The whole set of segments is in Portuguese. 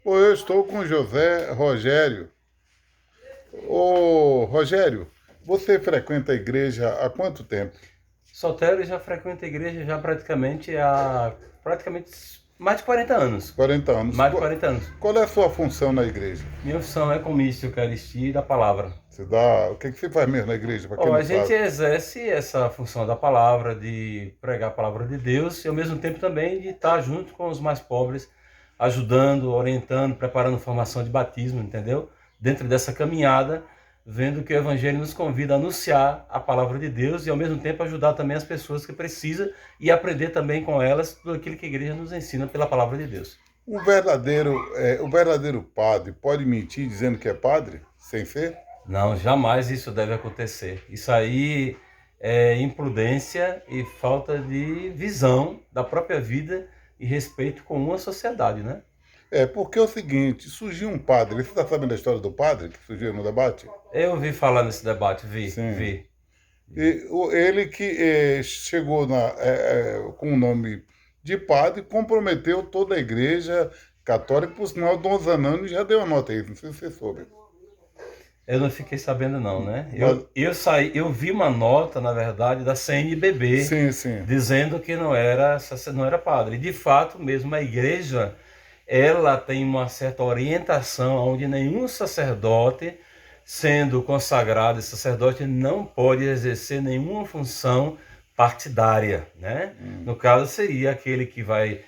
Pô, eu estou com José Rogério. Ô, Rogério, você frequenta a igreja há quanto tempo? Sotério já frequenta a igreja já praticamente há mais de 40 anos. 40 anos. Mais de 40 anos. Qual é a sua função na igreja? Minha função é comício, Eucaristia e da palavra. O que você faz mesmo na igreja, para quem Ó, não a gente sabe? exerce essa função da palavra, de pregar a palavra de Deus e ao mesmo tempo também de estar junto com os mais pobres, ajudando, orientando, preparando formação de batismo, entendeu? Dentro dessa caminhada, vendo que o Evangelho nos convida a anunciar a palavra de Deus e ao mesmo tempo ajudar também as pessoas que precisam e aprender também com elas tudo aquilo que a igreja nos ensina pela palavra de Deus. O verdadeiro padre pode mentir dizendo que é padre, sem ser? Não, jamais isso deve acontecer. Isso aí é imprudência e falta de visão da própria vida e respeito com uma sociedade, né? É, porque é o seguinte, surgiu um padre, você está sabendo da história do padre que surgiu no debate? Eu ouvi falar nesse debate, Sim. vi. Ele que chegou com o nome de padre, comprometeu toda a igreja católica, por sinal, Dom Zanoni já deu a nota aí, não sei se você soube. Eu não fiquei sabendo não, né? Mas, Eu vi uma nota, na verdade, da CNBB sim, sim. dizendo que não era padre. E, de fato, mesmo a igreja, ela tem uma certa orientação onde nenhum sacerdote, sendo consagrado, esse sacerdote não pode exercer nenhuma função partidária, né? No caso, seria aquele que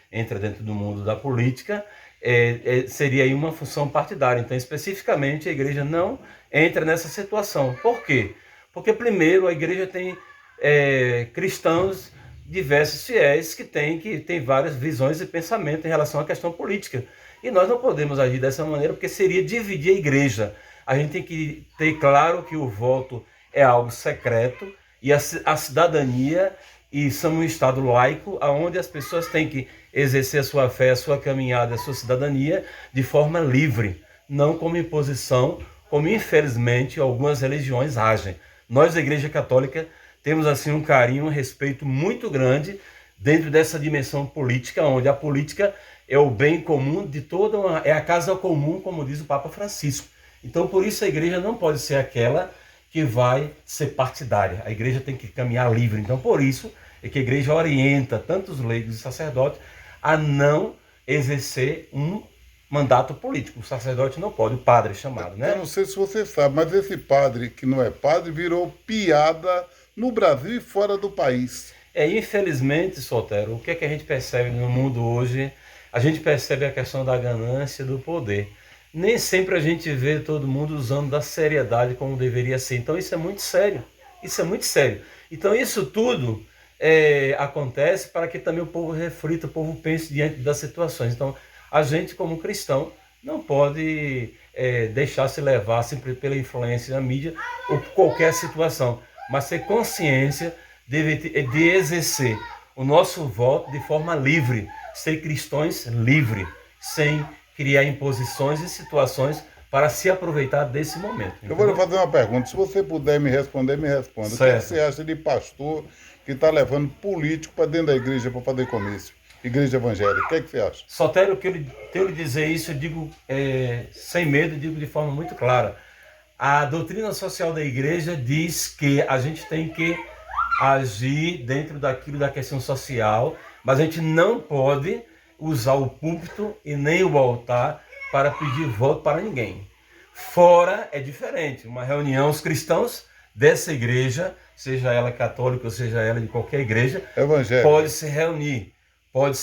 entra dentro do mundo da política, seria aí uma função partidária. Então, especificamente, a igreja não entra nessa situação. Por quê? Porque, primeiro, a igreja tem cristãos diversos fiéis que têm várias visões e pensamentos em relação à questão política. E nós não podemos agir dessa maneira porque seria dividir a igreja. A gente tem que ter claro que o voto é algo secreto e a cidadania, e somos um Estado laico, onde as pessoas têm que exercer a sua fé, a sua caminhada, a sua cidadania de forma livre, não como imposição, como infelizmente algumas religiões agem. Nós, da Igreja Católica, temos assim um carinho, um respeito muito grande dentro dessa dimensão política, onde a política é o bem comum de é a casa comum, como diz o Papa Francisco. Então, por isso a igreja não pode ser aquela que vai ser partidária. A igreja tem que caminhar livre. Então, por isso é que a igreja orienta tanto os leigos e sacerdotes a não exercer um mandato político. O sacerdote não pode, o padre é chamado, Eu né? não sei se você sabe, mas esse padre que não é padre virou piada no Brasil e fora do país. Infelizmente, Sotero, o que é que a gente percebe no mundo hoje? A gente percebe a questão da ganância, do poder. Nem sempre a gente vê todo mundo usando da seriedade como deveria ser. Então isso é muito sério. Isso é muito sério. Então isso tudo acontece para que também o povo reflita, o povo pense diante das situações. Então a gente como cristão não pode deixar se levar sempre pela influência da mídia ou por qualquer situação, mas ter consciência de exercer o nosso voto de forma livre, ser cristãos livre, sem criar imposições e situações para se aproveitar desse momento. Eu vou lhe Entendeu? fazer uma pergunta. Se você puder me responder, me responda. O que Certo. você acha de pastor que está levando político para dentro da igreja para fazer comício? Igreja evangélica. O que você acha? Sotério, que eu tenho lhe dizer isso, eu digo sem medo, digo de forma muito clara. A doutrina social da igreja diz que a gente tem que agir dentro daquilo da questão social, mas a gente não pode usar o púlpito e nem o altar para pedir voto para ninguém. Fora é diferente. Uma reunião, os cristãos dessa igreja, seja ela católica ou seja ela de qualquer igreja, Evangélica. pode se reunir, pode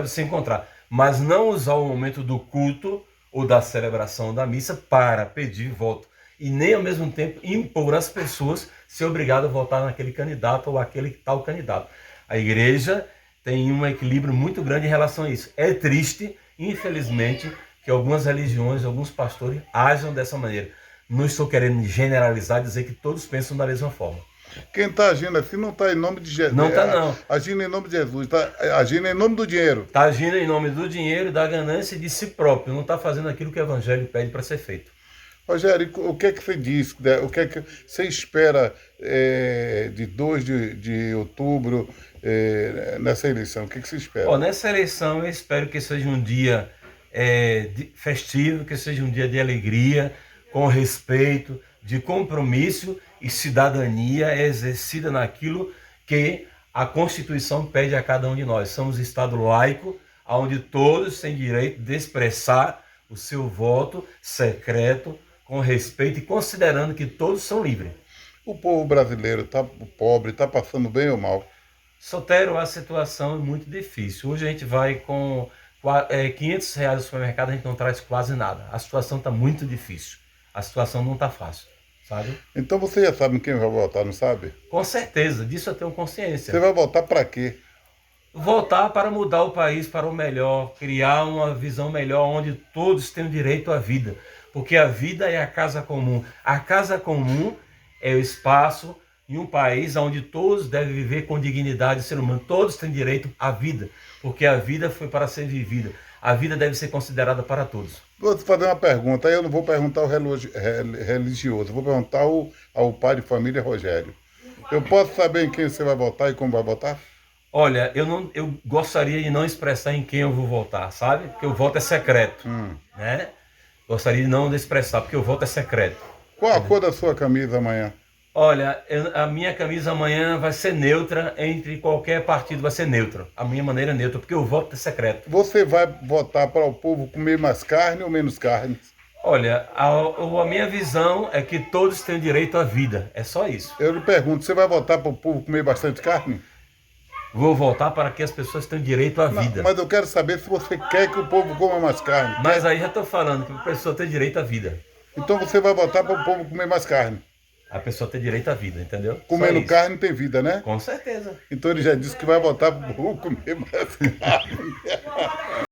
se encontrar, mas não usar o momento do culto ou da celebração da missa para pedir voto e nem ao mesmo tempo impor às pessoas ser obrigado a votar naquele candidato ou aquele tal candidato. A igreja tem um equilíbrio muito grande em relação a isso. É triste, infelizmente, que algumas religiões, alguns pastores ajam dessa maneira. Não estou querendo generalizar e dizer que todos pensam da mesma forma. Quem está agindo assim não está em nome de Jesus. Não está não. Agindo em nome de Jesus, está agindo em nome do dinheiro. Está agindo em nome do dinheiro, da ganância e de si próprio. Não está fazendo aquilo que o evangelho pede para ser feito. Rogério, o que é que você diz? Né? O que é que você espera de 2 de outubro nessa eleição? O que é que você espera? Nessa eleição eu espero que seja um dia festivo, que seja um dia de alegria, com respeito, de compromisso e cidadania exercida naquilo que a Constituição pede a cada um de nós. Somos Estado laico, onde todos têm direito de expressar o seu voto secreto, com respeito e considerando que todos são livres. O povo brasileiro está pobre, está passando bem ou mal? Sotero, a situação é muito difícil. Hoje a gente vai com R$ 500 no supermercado, a gente não traz quase nada. A situação está muito difícil. A situação não está fácil, sabe? Então você já sabe quem vai votar, não sabe? Com certeza, disso eu tenho Você consciência. vai votar para quê? Voltar para mudar o país para o melhor, criar uma visão melhor onde todos têm o direito à vida. Porque a vida é a casa comum. A casa comum é o espaço em um país onde todos devem viver com dignidade, ser humano. Todos têm direito à vida, porque a vida foi para ser vivida. A vida deve ser considerada para todos. Vou te fazer uma pergunta, aí eu não vou perguntar ao religioso, vou perguntar ao pai de família Rogério. Eu posso saber em quem você vai votar e como vai votar? Olha, eu gostaria de não expressar em quem eu vou votar, sabe? Porque o voto é secreto, né? Gostaria de não expressar, porque o voto é secreto. Qual a cor da sua camisa amanhã? Olha, a minha camisa amanhã vai ser neutra, entre qualquer partido vai ser neutra. A minha maneira é neutra, porque o voto é secreto. Você vai votar para o povo comer mais carne ou menos carne? Olha, a minha visão é que todos têm direito à vida, é só isso. Eu lhe pergunto, você vai votar para o povo comer bastante carne? Vou votar para que as pessoas tenham direito à Não, vida. mas eu quero saber se você quer que o povo coma mais carne. Mas aí já estou falando que a pessoa tem direito à vida. Então você vai votar para o povo comer mais carne. A pessoa tem direito à vida, entendeu? Só Comendo isso. carne tem vida, né? Com certeza. Então ele já disse que vai votar para o povo comer mais carne.